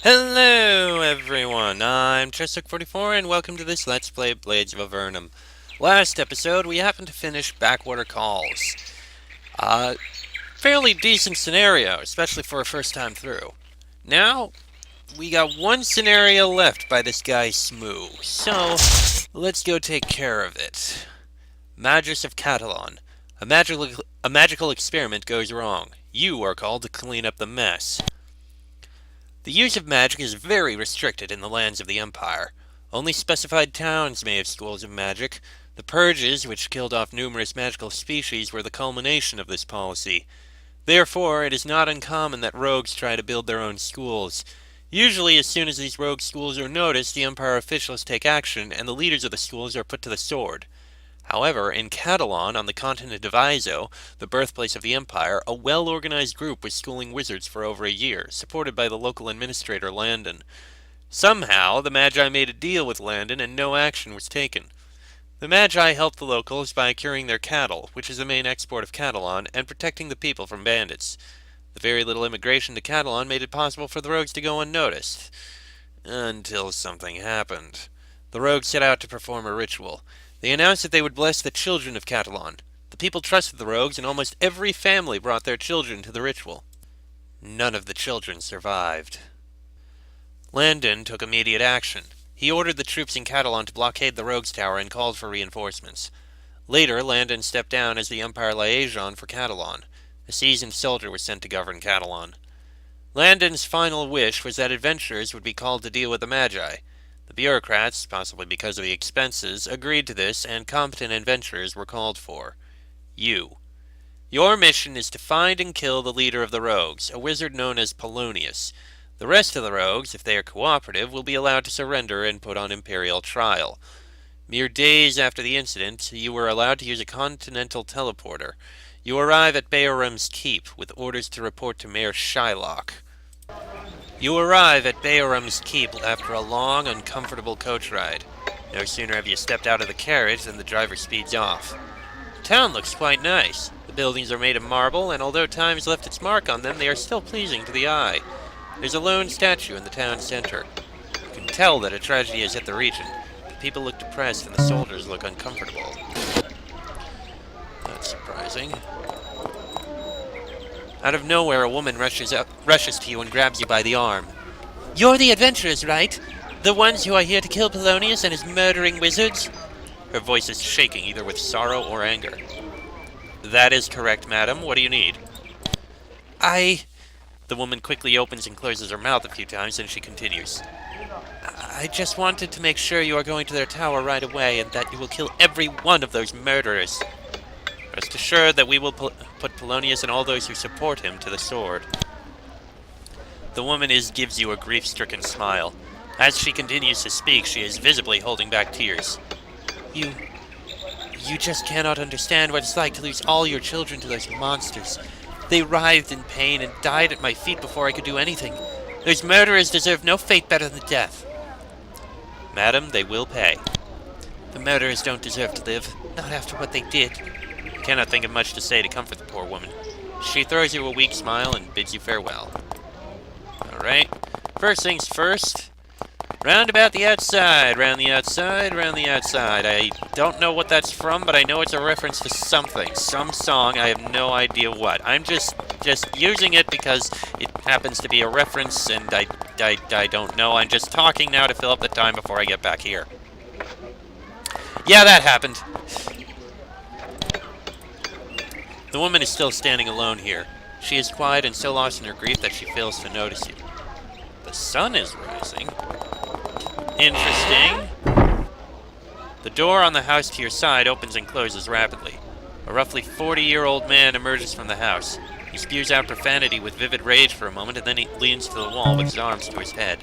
Hello everyone, I'm Chessock44 and welcome to this Let's Play Blades of Avernum. Last episode we happened to finish Backwater Calls. Uh, Fairly decent scenario, especially for a first time through. Now, we got one scenario left by this guy Smoo, so let's go take care of it. Magus of Catalan. A magical experiment goes wrong. You are called to clean up the mess. The use of magic is very restricted in the lands of the Empire. Only specified towns may have schools of magic. The purges, which killed off numerous magical species, were the culmination of this policy. Therefore, it is not uncommon that rogues try to build their own schools. Usually, as soon as these rogue schools are noticed, the Empire officials take action, and the leaders of the schools are put to the sword. However, in Catalan, on the continent of Izo, the birthplace of the Empire, a well-organized group was schooling wizards for over a year, supported by the local administrator Landon. Somehow, the Magi made a deal with Landon and no action was taken. The Magi helped the locals by curing their cattle, which is the main export of Catalan, and protecting the people from bandits. The very little immigration to Catalan made it possible for the rogues to go unnoticed. Until something happened. The rogues set out to perform a ritual. They announced that they would bless the children of Catalan. The people trusted the rogues, and almost every family brought their children to the ritual. None of the children survived. Landon took immediate action. He ordered the troops in Catalan to blockade the rogues' tower and called for reinforcements. Later, Landon stepped down as the Empire liaison for Catalan. A seasoned soldier was sent to govern Catalan. Landon's final wish was that adventurers would be called to deal with the Magi. The bureaucrats, possibly because of the expenses, agreed to this, and competent adventurers were called for. You. Your mission is to find and kill the leader of the rogues, a wizard known as Polonius. The rest of the rogues, if they are cooperative, will be allowed to surrender and put on imperial trial. Mere days after the incident, you were allowed to use a continental teleporter. You arrive at Beohram's keep, with orders to report to Mayor Shylock. You arrive at Beohram's keep after a long, uncomfortable coach ride. No sooner have you stepped out of the carriage than the driver speeds off. The town looks quite nice. The buildings are made of marble, and although time has left its mark on them, they are still pleasing to the eye. There's a lone statue in the town center. You can tell that a tragedy has hit the region. The people look depressed, and the soldiers look uncomfortable. That's surprising. Out of nowhere, a woman rushes to you and grabs you by the arm. You're the adventurers, right? The ones who are here to kill Polonius and his murdering wizards? Her voice is shaking, either with sorrow or anger. That is correct, madam. What do you need? The woman quickly opens and closes her mouth a few times, then she continues. I just wanted to make sure you are going to their tower right away and that you will kill every one of those murderers. Rest assured that we will put Polonius and all those who support him to the sword. The woman gives you a grief-stricken smile. As she continues to speak, she is visibly holding back tears. You just cannot understand what it's like to lose all your children to those monsters. They writhed in pain and died at my feet before I could do anything. Those murderers deserve no fate better than death. Madam, they will pay. The murderers don't deserve to live, not after what they did. I cannot think of much to say to comfort the poor woman. She throws you a weak smile and bids you farewell. Alright, first things first. Round about the outside, round the outside, round the outside. I don't know what that's from, but I know it's a reference to something. Some song, I have no idea what. I'm just using it because it happens to be a reference, and I don't know. I'm just talking now to fill up the time before I get back here. Yeah, that happened. The woman is still standing alone here. She is quiet and so lost in her grief that she fails to notice you. The sun is rising. Interesting. The door on the house to your side opens and closes rapidly. A roughly 40-year-old man emerges from the house. He spews out profanity with vivid rage for a moment, and then he leans to the wall with his arms to his head.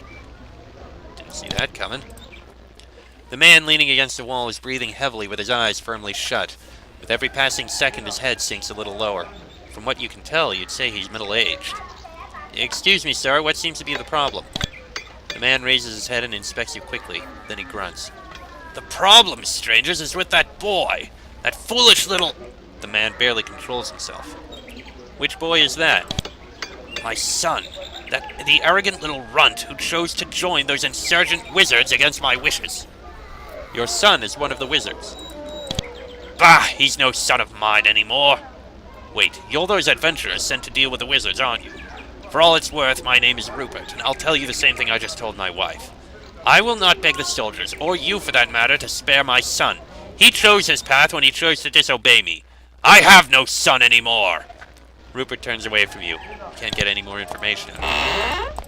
Didn't see that coming. The man leaning against the wall is breathing heavily with his eyes firmly shut. With every passing second, his head sinks a little lower. From what you can tell, you'd say he's middle-aged. Excuse me, sir, what seems to be the problem? The man raises his head and inspects you quickly. Then he grunts. The problem, strangers, is with that boy. That foolish little... The man barely controls himself. Which boy is that? My son. the arrogant little runt who chose to join those insurgent wizards against my wishes. Your son is one of the wizards. Bah, he's no son of mine anymore. Wait, you're those adventurers sent to deal with the wizards, aren't you? For all it's worth, my name is Rupert, and I'll tell you the same thing I just told my wife. I will not beg the soldiers, or you for that matter, to spare my son. He chose his path when he chose to disobey me. I have no son anymore! Rupert turns away from you. Can't get any more information out of him.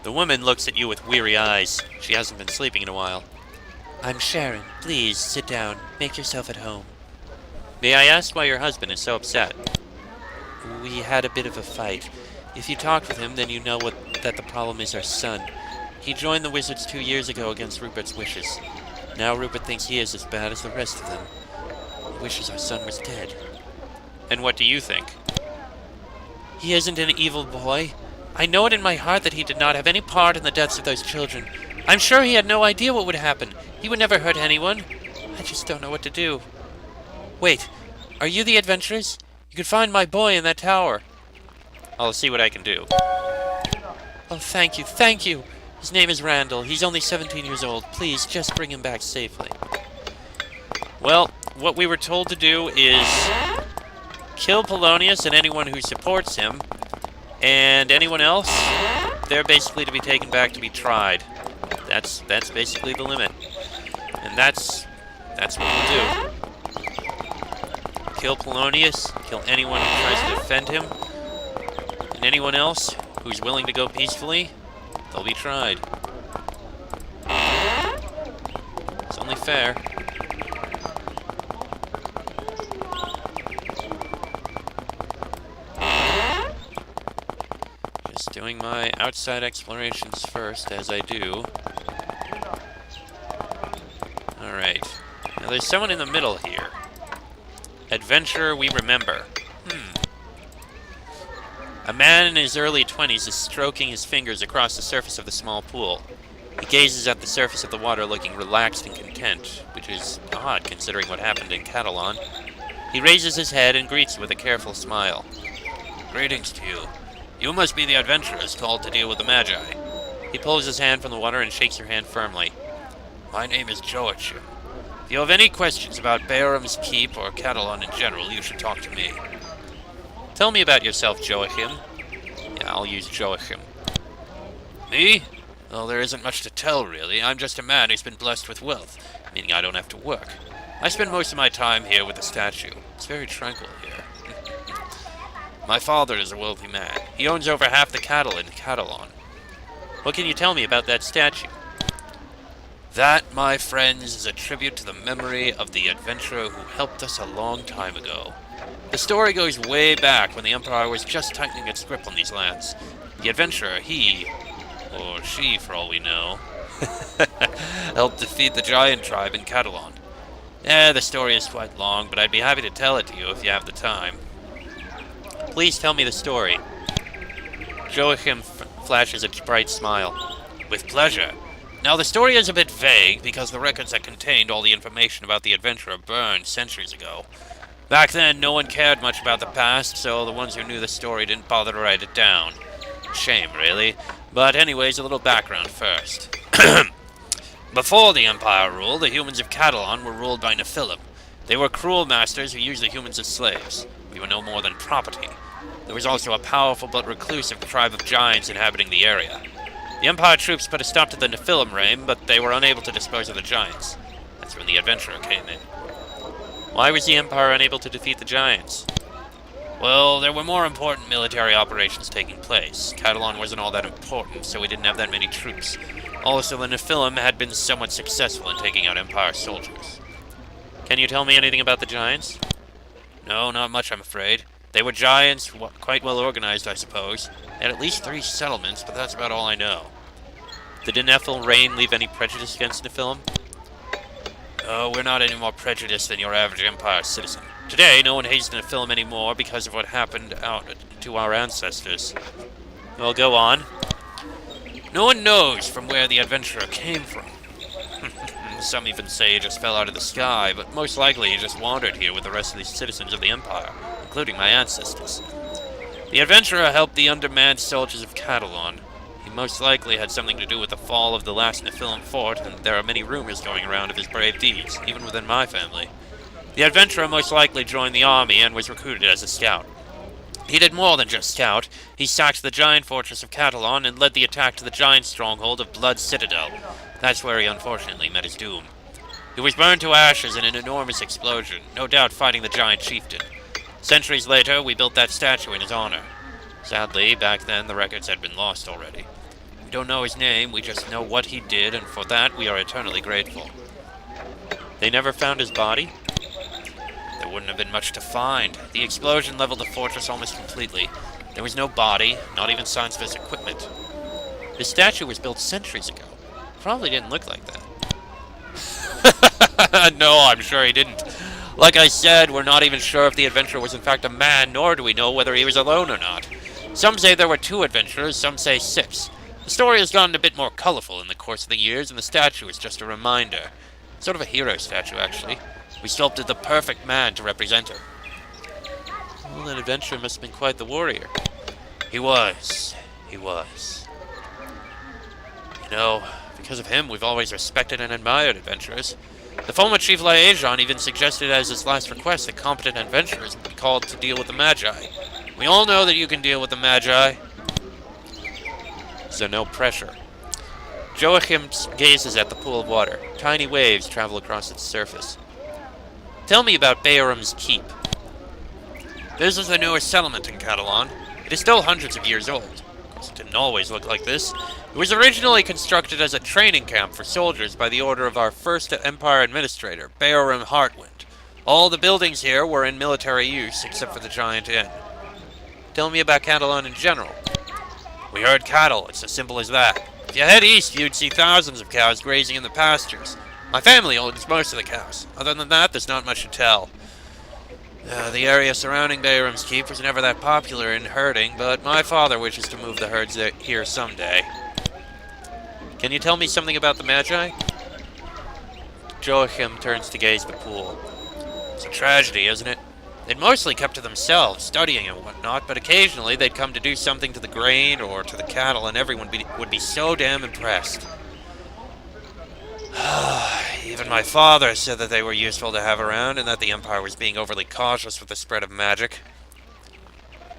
The woman looks at you with weary eyes. She hasn't been sleeping in a while. I'm Sharon. Please, sit down. Make yourself at home. May I ask why your husband is so upset? We had a bit of a fight. If you talked with him, then you know that the problem is our son. He joined the wizards 2 years ago against Rupert's wishes. Now Rupert thinks he is as bad as the rest of them. He wishes our son was dead. And what do you think? He isn't an evil boy. I know it in my heart that he did not have any part in the deaths of those children. I'm sure he had no idea what would happen. He would never hurt anyone. I just don't know what to do. Wait, are you the adventurers? You can find my boy in that tower. I'll see what I can do. Oh, thank you, thank you. His name is Randall. He's only 17 years old. Please, just bring him back safely. Well, what we were told to do is kill Polonius and anyone who supports him, and anyone else, they're basically to be taken back to be tried. That's basically the limit. And that's what we'll do. Kill Polonius, kill anyone who tries to defend him, and anyone else who's willing to go peacefully, they'll be tried. It's only fair. Just doing my outside explorations first, as I do. Alright. Now there's someone in the middle here. Adventurer we remember. A man in his early 20s is stroking his fingers across the surface of the small pool. He gazes at the surface of the water looking relaxed and content, which is odd considering what happened in Catalan. He raises his head and greets you with a careful smile. Greetings to you. You must be the adventurers called to deal with the Magi. He pulls his hand from the water and shakes your hand firmly. My name is Joachim. If you have any questions about Beohram's keep or Catalan in general, you should talk to me. Tell me about yourself, Joachim. Yeah, I'll use Joachim. Me? Well, there isn't much to tell, really. I'm just a man who's been blessed with wealth, meaning I don't have to work. I spend most of my time here with the statue. It's very tranquil here. My father is a wealthy man. He owns over half the cattle in Catalan. What can you tell me about that statue? That, my friends, is a tribute to the memory of the adventurer who helped us a long time ago. The story goes way back when the Empire was just tightening its grip on these lands. The adventurer, he, or she for all we know, helped defeat the giant tribe in Catalan. The story is quite long, but I'd be happy to tell it to you if you have the time. Please tell me the story. Joachim flashes a bright smile. With pleasure. Now, the story is a bit vague because the records that contained all the information about the adventurer burned centuries ago. Back then, no one cared much about the past, so the ones who knew the story didn't bother to write it down. Shame, really. But anyways, a little background first. Before the Empire ruled, the humans of Catalan were ruled by Nephilim. They were cruel masters who used the humans as slaves. We were no more than property. There was also a powerful but reclusive tribe of giants inhabiting the area. The Empire troops put a stop to the Nephilim reign, but they were unable to dispose of the giants. That's when the adventurer came in. Why was the Empire unable to defeat the giants? Well, there were more important military operations taking place. Catalan wasn't all that important, so we didn't have that many troops. Also, the Nephilim had been somewhat successful in taking out Empire soldiers. Can you tell me anything about the giants? No, not much, I'm afraid. They were giants, quite well organized, I suppose. They had at least 3 settlements, but that's about all I know. Did the Nephil reign leave any prejudice against Nephilim? Oh, we're not any more prejudiced than your average Empire citizen. Today, no one hates the Nephilim anymore because of what happened to our ancestors. Well, go on. No one knows from where the adventurer came from. Some even say he just fell out of the sky, but most likely he just wandered here with the rest of the citizens of the Empire, including my ancestors. The adventurer helped the undermanned soldiers of Catalan. He most likely had something to do with the fall of the last Nephilim fort, and there are many rumors going around of his brave deeds, even within my family. The adventurer most likely joined the army and was recruited as a scout. He did more than just scout. He sacked the giant fortress of Catalan and led the attack to the giant stronghold of Blood Citadel. That's where he unfortunately met his doom. He was burned to ashes in an enormous explosion, no doubt fighting the giant chieftain. Centuries later, we built that statue in his honor. Sadly, back then the records had been lost already. We don't know his name, we just know what he did, and for that we are eternally grateful. They never found his body? There wouldn't have been much to find. The explosion leveled the fortress almost completely. There was no body, not even signs of his equipment. The statue was built centuries ago. Probably didn't look like that. No, I'm sure he didn't. Like I said, we're not even sure if the adventurer was in fact a man, nor do we know whether he was alone or not. Some say there were 2 adventurers, some say 6. The story has gotten a bit more colorful in the course of the years, and the statue is just a reminder. Sort of a hero statue, actually. We sculpted the perfect man to represent her. Well, that adventurer must have been quite the warrior. He was. He was. You know, because of him, we've always respected and admired adventurers. The former Chief Liaison even suggested as his last request that competent adventurers be called to deal with the Magi. We all know that you can deal with the Magi, so no pressure. Joachim gazes at the pool of water. Tiny waves travel across its surface. Tell me about Beohram's keep. This is the newest settlement in Catalan. It is still hundreds of years old. Of course, it didn't always look like this. It was originally constructed as a training camp for soldiers by the order of our first Empire administrator, Beohram Heartwind. All the buildings here were in military use, except for the giant inn. Tell me about Catalan in general. We herd cattle, it's as simple as that. If you head east, you'd see thousands of cows grazing in the pastures. My family owns most of the cows. Other than that, there's not much to tell. The area surrounding Beohram's keep was never that popular in herding, but my father wishes to move the herds here someday. Can you tell me something about the Magi? Joachim turns to gaze at the pool. It's a tragedy, isn't it? They'd mostly kept to themselves, studying and whatnot, but occasionally they'd come to do something to the grain or to the cattle, and everyone would be so damn impressed. Even my father said that they were useful to have around, and that the Empire was being overly cautious with the spread of magic.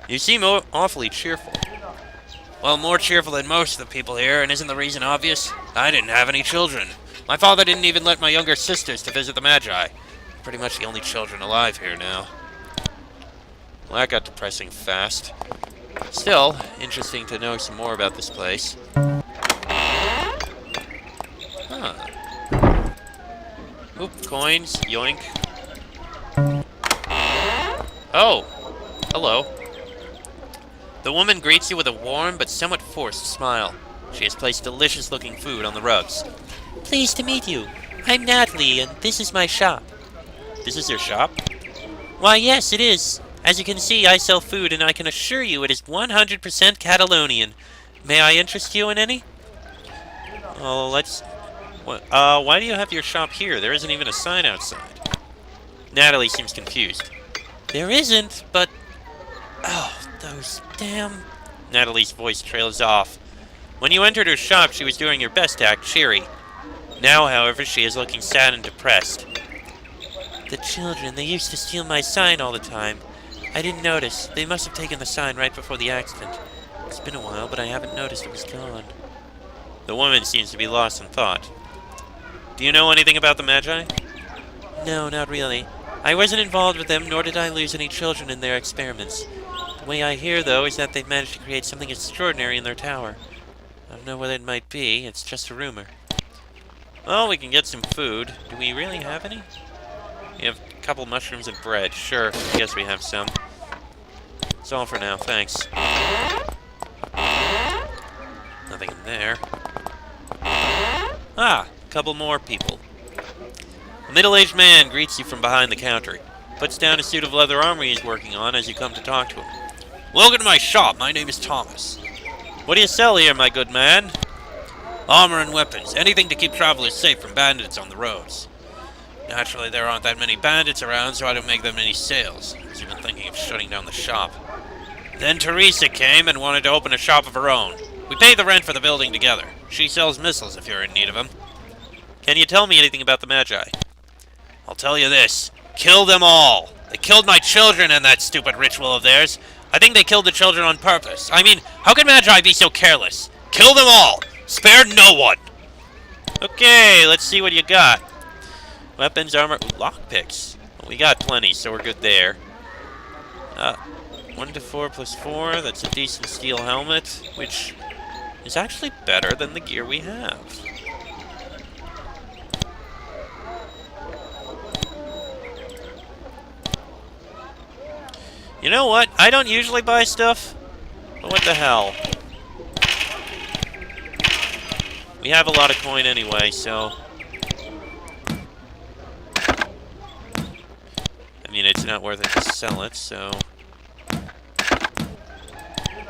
You seem awfully cheerful. Well, more cheerful than most of the people here, and isn't the reason obvious? I didn't have any children. My father didn't even let my younger sisters to visit the Magi. Pretty much the only children alive here now. Well, that got depressing fast. Still, interesting to know some more about this place. Huh. Oop, coins, yoink. Oh, hello. The woman greets you with a warm but somewhat forced smile. She has placed delicious-looking food on the rugs. Pleased to meet you. I'm Natalie, and this is my shop. This is your shop? Why, yes, it is. As you can see, I sell food, and I can assure you it is 100% Catalonian. May I interest you in any? Oh, let's... why do you have your shop here? There isn't even a sign outside. Natalie seems confused. There isn't, but... Oh, those damn... Natalie's voice trails off. When you entered her shop, she was doing her best to act cheery. Now, however, she is looking sad and depressed. The children, they used to steal my sign all the time. I didn't notice. They must have taken the sign right before the accident. It's been a while, but I haven't noticed it was gone. The woman seems to be lost in thought. Do you know anything about the Magi? No, not really. I wasn't involved with them, nor did I lose any children in their experiments. The way I hear, though, is that they've managed to create something extraordinary in their tower. I don't know what it might be. It's just a rumor. Well, we can get some food. Do we really have any? We have a couple mushrooms and bread. Sure, I guess we have some. That's all for now, thanks. Nothing in there. Ah, a couple more people. A middle-aged man greets you from behind the counter. He puts down a suit of leather armor he's working on as you come to talk to him. Welcome to my shop. My name is Thomas. What do you sell here, my good man? Armor and weapons. Anything to keep travelers safe from bandits on the roads. Naturally, there aren't that many bandits around, so I don't make that many sales. I was even thinking of shutting down the shop. Then Teresa came and wanted to open a shop of her own. We pay the rent for the building together. She sells missiles if you're in need of them. Can you tell me anything about the Magi? I'll tell you this. Kill them all. They killed my children in that stupid ritual of theirs. I think they killed the children on purpose. I mean, how can Magi be so careless? Kill them all. Spare no one. Okay, let's see what you got. Weapons, armor, lockpicks. Well, we got plenty, so we're good there. 1 to 4 plus 4, that's a decent steel helmet, which is actually better than the gear we have. You know what? I don't usually buy stuff, but what the hell? We have a lot of coin anyway, so... I mean, it's not worth it to sell it, so...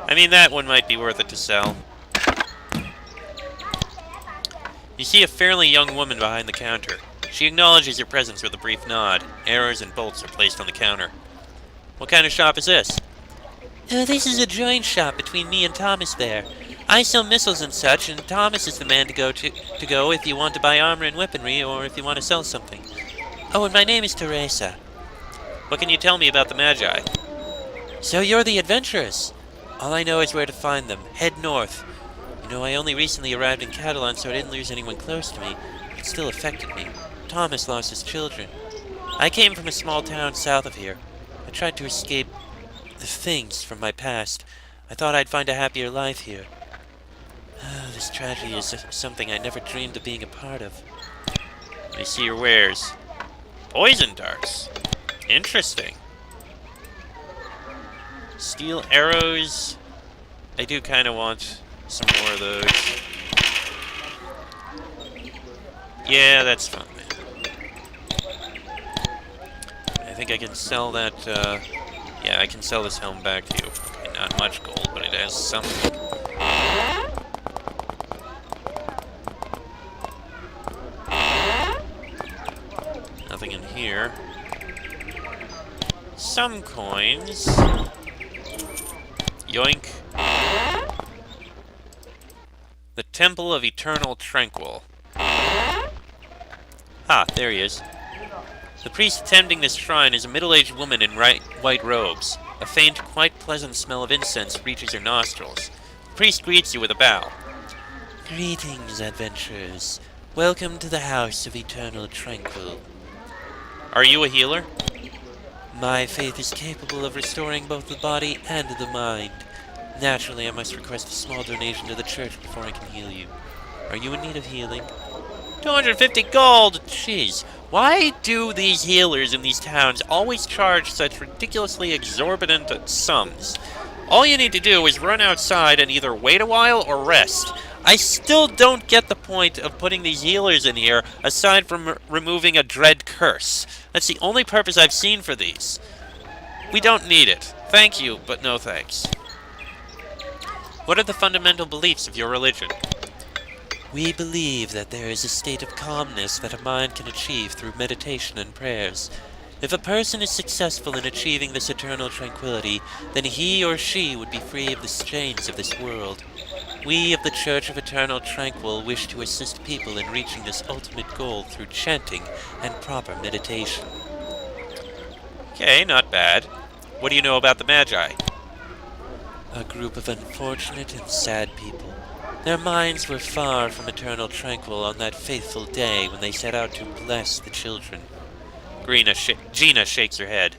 I mean, that one might be worth it to sell. You see a fairly young woman behind the counter. She acknowledges your presence with a brief nod. Arrows and bolts are placed on the counter. What kind of shop is this? This is a joint shop between me and Thomas there. I sell missiles and such, and Thomas is the man to go if you want to buy armor and weaponry, or if you want to sell something. Oh, and my name is Teresa. What can you tell me about the Magi? So you're the adventurers. All I know is where to find them. Head north. You know, I only recently arrived in Catalan, so I didn't lose anyone close to me. It still affected me. Thomas lost his children. I came from a small town south of here. I tried to escape the things from my past. I thought I'd find a happier life here. This tragedy is something I never dreamed of being a part of. Let me see your wares. Poison darts. Interesting. Steel arrows. I do kind of want some more of those. Yeah, that's fine. I think I can sell that, yeah, I can sell this helm back to you. Okay, not much gold, but it has something. Nothing in here. Some coins. Yoink. The Temple of Eternal Tranquil. Ah, there he is. The priest attending this shrine is a middle-aged woman in white robes. A faint, quite pleasant smell of incense reaches her nostrils. The priest greets you with a bow. Greetings, adventurers. Welcome to the House of Eternal Tranquil. Are you a healer? My faith is capable of restoring both the body and the mind. Naturally, I must request a small donation to the church before I can heal you. Are you in need of healing? 250 gold! Jeez. Why do these healers in these towns always charge such ridiculously exorbitant sums? All you need to do is run outside and either wait a while or rest. I still don't get the point of putting these healers in here, aside from removing a dread curse. That's the only purpose I've seen for these. We don't need it. Thank you, but no thanks. What are the fundamental beliefs of your religion? We believe that there is a state of calmness that a mind can achieve through meditation and prayers. If a person is successful in achieving this eternal tranquility, then he or she would be free of the strains of this world. We of the Church of Eternal Tranquil wish to assist people in reaching this ultimate goal through chanting and proper meditation. Okay, not bad. What do you know about the Magi? A group of unfortunate and sad people. Their minds were far from eternal tranquil on that faithful day when they set out to bless the children. Gina shakes her head.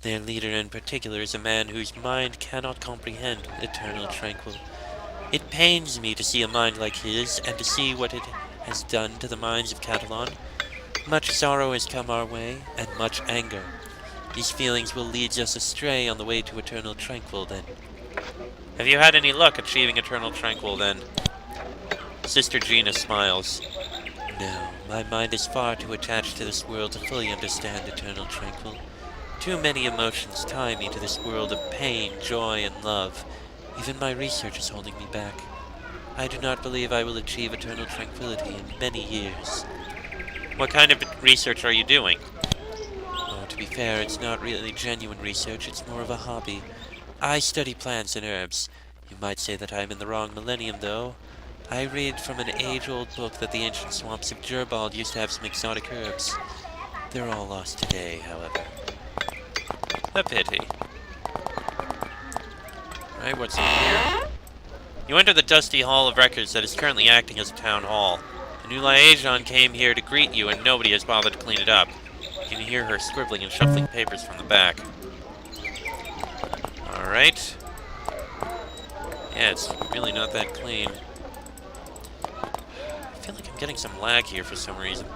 Their leader in particular is a man whose mind cannot comprehend eternal tranquil. It pains me to see a mind like his, and to see what it has done to the minds of Catalan. Much sorrow has come our way, and much anger. These feelings will lead us astray on the way to eternal tranquil, then. Have you had any luck achieving eternal tranquil, then? Sister Gina smiles. No, my mind is far too attached to this world to fully understand eternal tranquil. Too many emotions tie me to this world of pain, joy, and love. Even my research is holding me back. I do not believe I will achieve eternal tranquility in many years. What kind of research are you doing? Oh, to be fair, it's not really genuine research, it's more of a hobby. I study plants and herbs. You might say that I'm in the wrong millennium, though. I read from an age-old book that the ancient swamps of Gerbald used to have some exotic herbs. They're all lost today, however. A pity. Right, what's in here? You enter the dusty hall of records that is currently acting as a town hall. The new liaison came here to greet you, and nobody has bothered to clean it up. You can hear her scribbling and shuffling papers from the back. Alright. Yeah, it's really not that clean. I feel like I'm getting some lag here for some reason.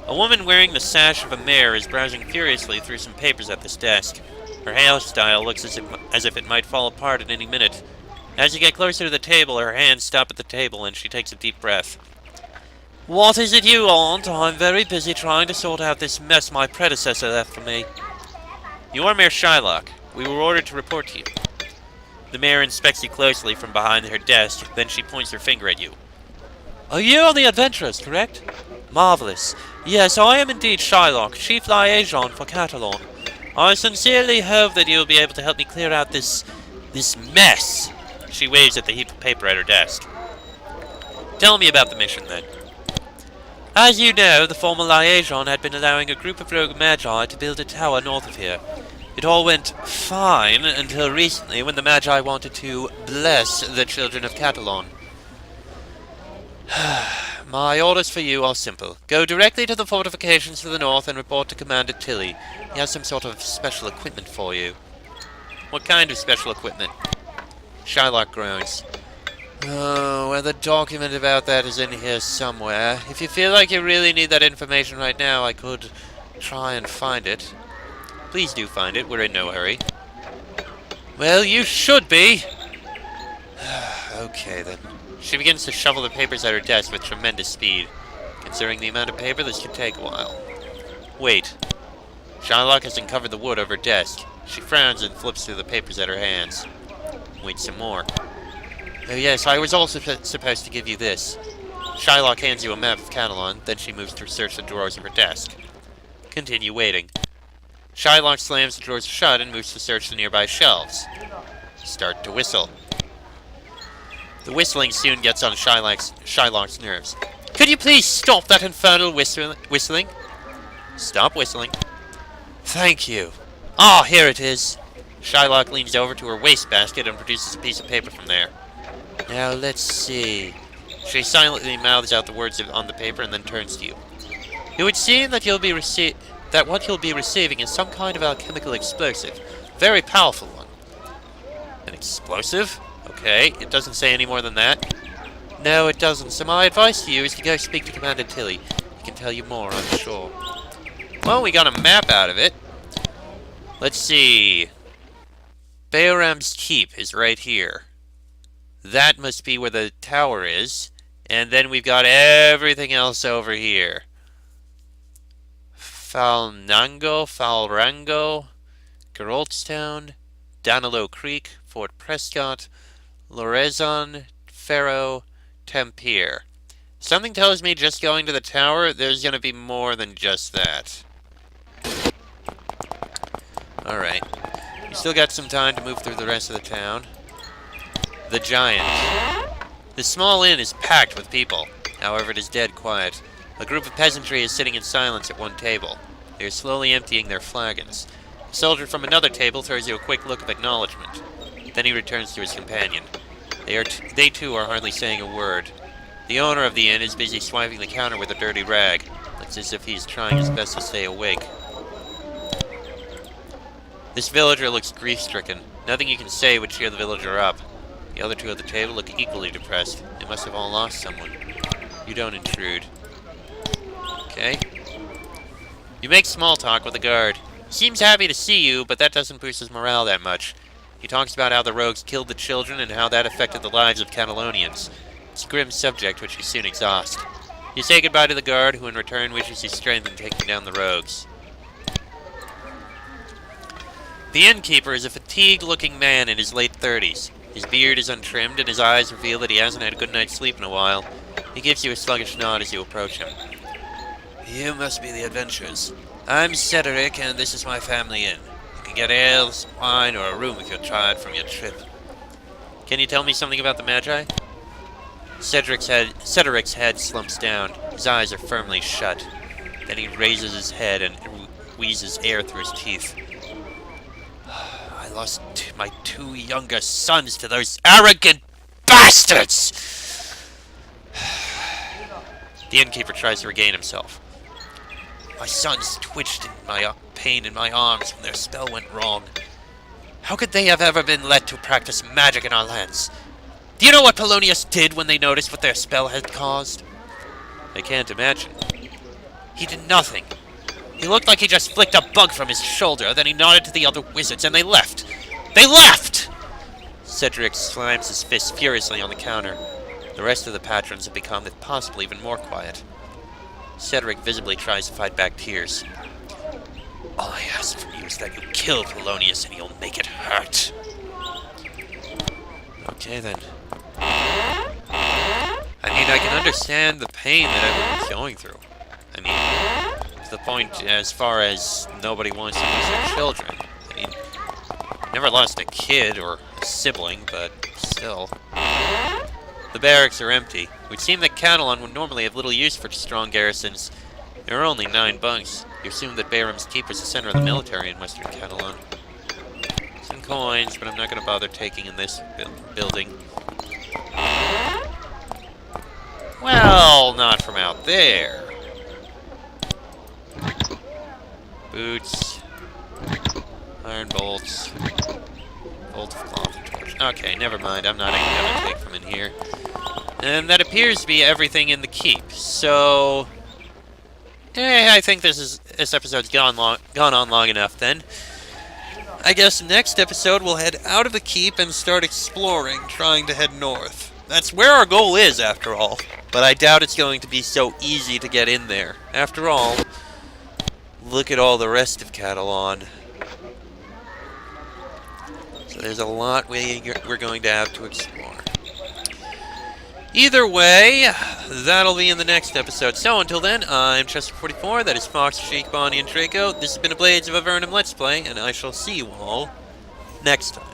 A woman wearing the sash of a mayor is browsing furiously through some papers at this desk. Her hairstyle looks as if it might fall apart at any minute. As you get closer to the table, her hands stop at the table and she takes a deep breath. What is it you want? I'm very busy trying to sort out this mess my predecessor left for me. You are Mayor Shylock. We were ordered to report to you. The mayor inspects you closely from behind her desk, then she points her finger at you. Are you the adventurers, correct? Marvelous. Yes, I am indeed Shylock, Chief Liaison for Catalan. I sincerely hope that you will be able to help me clear out this mess. She waves at the heap of paper at her desk. Tell me about the mission, then. As you know, the former liaison had been allowing a group of rogue magi to build a tower north of here. It all went fine until recently when the magi wanted to bless the children of Catalan. My orders for you are simple. Go directly to the fortifications to the north and report to Commander Tilly. He has some sort of special equipment for you. What kind of special equipment? Shylock groans. Oh, well, the document about that is in here somewhere. If you feel like you really need that information right now, I could try and find it. Please do find it. We're in no hurry. Well, you should be. Okay, then. She begins to shovel the papers at her desk with tremendous speed. Considering the amount of paper, this could take a while. Wait. Shylock has uncovered the wood of her desk. She frowns and flips through the papers at her hands. Wait some more. Oh yes, I was also supposed to give you this. Shylock hands you a map of Catalan, then she moves to search the drawers of her desk. Continue waiting. Shylock slams the drawers shut and moves to search the nearby shelves. Start to whistle. The whistling soon gets on Shylock's nerves. Could you please stop that infernal whistling? Stop whistling. Thank you. Ah, here it is. Shylock leans over to her wastebasket and produces a piece of paper from there. Now let's see. She silently mouths out the words on the paper and then turns to you. It would seem that what you'll be receiving is some kind of alchemical explosive. Very powerful one. An explosive? Okay, it doesn't say any more than that. No, it doesn't. So my advice to you is to go speak to Commander Tilly. He can tell you more, I'm sure. Well, we got a map out of it. Let's see. Beohram's keep is right here. That must be where the tower is. And then we've got everything else over here. Falrango, Gerolstown, Danilo Creek, Fort Prescott, Lorezon, Faro, Tempere. Something tells me just going to the tower, there's going to be more than just that. Alright. We still got some time to move through the rest of the town. The Giant. The small inn is packed with people. However, it is dead quiet. A group of peasantry is sitting in silence at one table. They are slowly emptying their flagons. A soldier from another table throws you a quick look of acknowledgement. Then he returns to his companion. They too are hardly saying a word. The owner of the inn is busy swiping the counter with a dirty rag. Looks as if he's trying his best to stay awake. This villager looks grief-stricken. Nothing you can say would cheer the villager up. The other two at the table look equally depressed. They must have all lost someone. You don't intrude. Okay. You make small talk with the guard. He seems happy to see you, but that doesn't boost his morale that much. He talks about how the rogues killed the children and how that affected the lives of Catalonians. It's a grim subject which you soon exhaust. You say goodbye to the guard, who in return wishes you strength in taking down the rogues. The innkeeper is a fatigued-looking man in his late 30s. His beard is untrimmed, and his eyes reveal that he hasn't had a good night's sleep in a while. He gives you a sluggish nod as you approach him. You must be the adventurers. I'm Cedric, and this is my family inn. You can get ale, some wine, or a room if you're tired from your trip. Can you tell me something about the Magi? Cedric's head slumps down. His eyes are firmly shut. Then he raises his head and wheezes air through his teeth. I lost my 2 younger sons to those arrogant bastards! The innkeeper tries to regain himself. My sons twitched in my pain in my arms when their spell went wrong. How could they have ever been let to practice magic in our lands? Do you know what Polonius did when they noticed what their spell had caused? I can't imagine. He did nothing. He looked like he just flicked a bug from his shoulder, then he nodded to the other wizards, and they left. They left! Cedric slams his fist furiously on the counter. The rest of the patrons have become, if possible, even more quiet. Cedric visibly tries to fight back tears. All I ask from you is that you kill Polonius and you'll make it hurt. Okay, then. I mean, I can understand the pain that everyone's going through. I mean, to the point as far as nobody wants to lose their children. I mean, never lost a kid or a sibling, but still. The barracks are empty. It would seem that Catalan would normally have little use for strong garrisons. There are only 9 bunks. You assume that Beohram's keep is the center of the military in western Catalan. Some coins, but I'm not going to bother taking in this building. Well, not from out there. Boots. Iron bolts. Bolt of cloth and torch. Okay, never mind. I'm not even going to take from in here. And that appears to be everything in the keep. So, I think this episode's gone on long enough then. I guess next episode we'll head out of the keep and start exploring, trying to head north. That's where our goal is, after all. But I doubt it's going to be so easy to get in there. After all, look at all the rest of Catalan. So there's a lot we're going to have to explore. Either way, that'll be in the next episode. So until then, I'm Chester44, that is Fox, Sheik, Bonnie, and Draco. This has been a Blades of Avernum Let's Play, and I shall see you all next time.